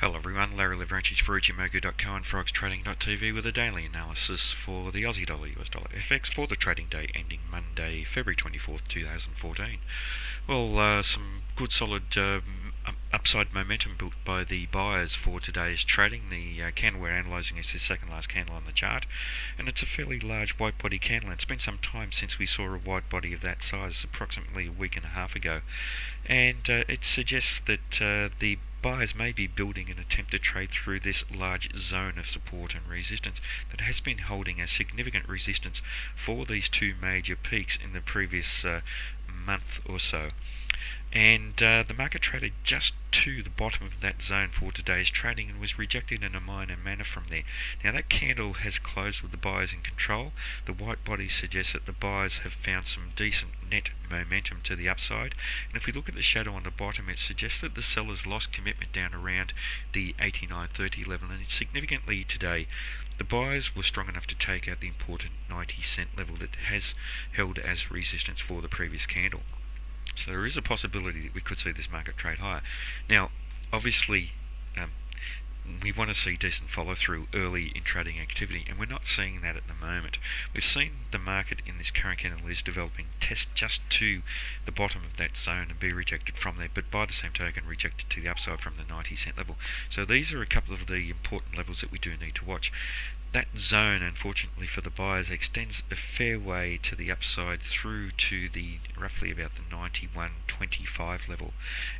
Hello everyone, Larry Leveranches for Ichimoku.co and FrogTrading.tv with a daily analysis for the Aussie dollar US dollar FX for the trading day ending Monday, February 24th, 2014. Well, some good solid upside momentum built by the buyers for today's trading. The candle we're analysing is the second last candle on the chart, and it's a fairly large white body candle. It's been some time since we saw a white body of that size, approximately a week and a half ago, and it suggests that the buyers may be building an attempt to trade through this large zone of support and resistance that has been holding a significant resistance for these two major peaks in the previous month or so. And the market traded just to the bottom of that zone for today's trading and was rejected in a minor manner from there. Now that candle has closed with the buyers in control. The white body suggests that the buyers have found some decent net momentum to the upside, and if we look at the shadow on the bottom, it suggests that the sellers lost commitment down around the 89.30 level, and significantly today the buyers were strong enough to take out the important 90-cent level that has held as resistance for the previous candle. So there is a possibility that we could see this market trade higher. Now, obviously, we want to see decent follow-through early in trading activity, and we're not seeing that at the moment. We've seen the market in this current candle is developing test just to the bottom of that zone and be rejected from there, but by the same token rejected to the upside from the 90-cent level. So these are a couple of the important levels that we do need to watch. That zone, unfortunately for the buyers, extends a fair way to the upside through to the roughly about the 91.25 level,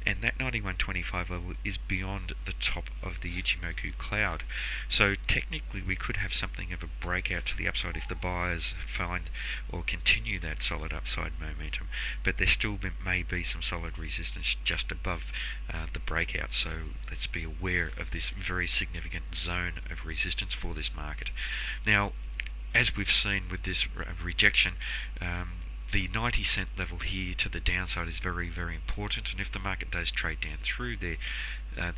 and that 91.25 level is beyond the top of the Ichimoku cloud. So technically we could have something of a breakout to the upside if the buyers find or continue that solid upside momentum, but there still may be some solid resistance just above the breakout, so let's be aware of this very significant zone of resistance for this market. Now, as we've seen with this rejection, the 90-cent level here to the downside is very, very important, and if the market does trade down through there,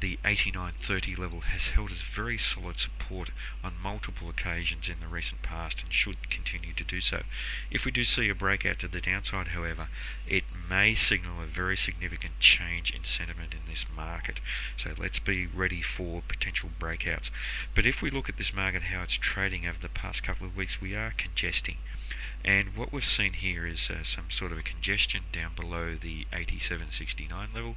the 89.30 level has held as very solid support on multiple occasions in the recent past and should continue to do so. If we do see a breakout to the downside, however, it may signal a very significant change in sentiment in this market. So let's be ready for potential breakouts. But if we look at this market, how it's trading over the past couple of weeks, we are congesting. And what we've seen here is some sort of a congestion down below the 87.69 level,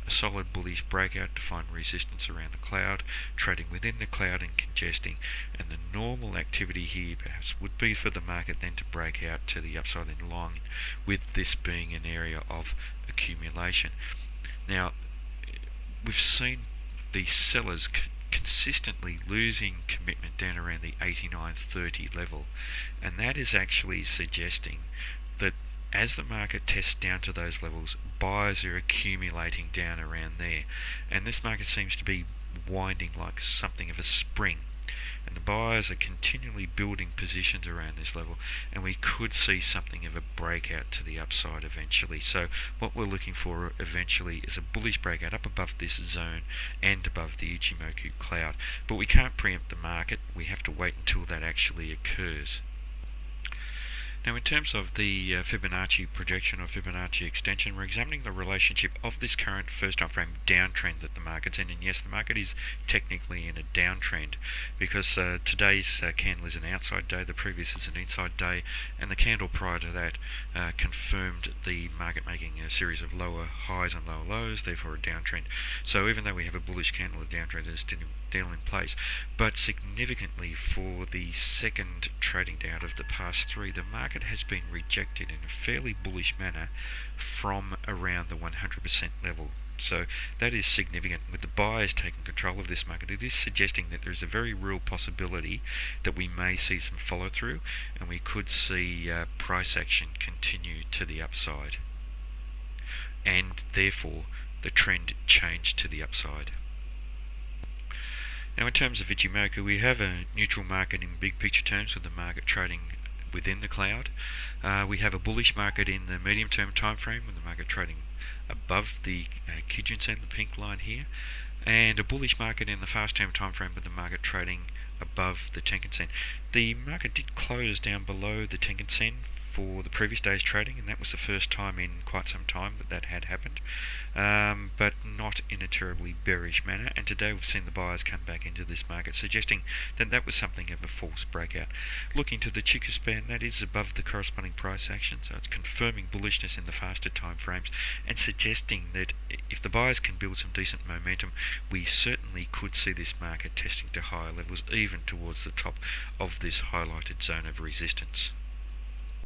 a solid bullish breakout to find resistance around the cloud, trading within the cloud and congesting, and the normal activity here perhaps would be for the market then to break out to the upside in line, with this being an area of accumulation. Now, we've seen the sellers consistently losing commitment down around the 89.30 level, and that is actually suggesting that as the market tests down to those levels, buyers are accumulating down around there, and this market seems to be winding like something of a spring, and the buyers are continually building positions around this level, and we could see something of a breakout to the upside eventually. So what we're looking for eventually is a bullish breakout up above this zone and above the Ichimoku cloud, but we can't preempt the market. We have to wait until that actually occurs. Now, in terms of the Fibonacci projection or Fibonacci extension, we're examining the relationship of this current first time frame downtrend that the market's in. And yes, the market is technically in a downtrend because today's candle is an outside day, the previous is an inside day, and the candle prior to that confirmed the market making a series of lower highs and lower lows, therefore a downtrend. So even though we have a bullish candle, the downtrend is still in place. But significantly, for the second trading day out of the past three, the market has been rejected in a fairly bullish manner from around the 100% level. So that is significant. With the buyers taking control of this market, it is suggesting that there is a very real possibility that we may see some follow through, and we could see price action continue to the upside, and therefore the trend change to the upside. Now, in terms of Ichimoku, we have a neutral market in big picture terms, with the market trading within the cloud. We have a bullish market in the medium term time frame, with the market trading above the Kijun Sen, the pink line here, and a bullish market in the fast term time frame, with the market trading above the Tenkan Sen. The market did close down below the Tenkan Sen for the previous day's trading, and that was the first time in quite some time that had happened, but not in a terribly bearish manner. And today we've seen the buyers come back into this market, suggesting that that was something of a false breakout. Looking to the Chiku span, that is above the corresponding price action, so it's confirming bullishness in the faster time frames and suggesting that if the buyers can build some decent momentum, we certainly could see this market testing to higher levels, even towards the top of this highlighted zone of resistance.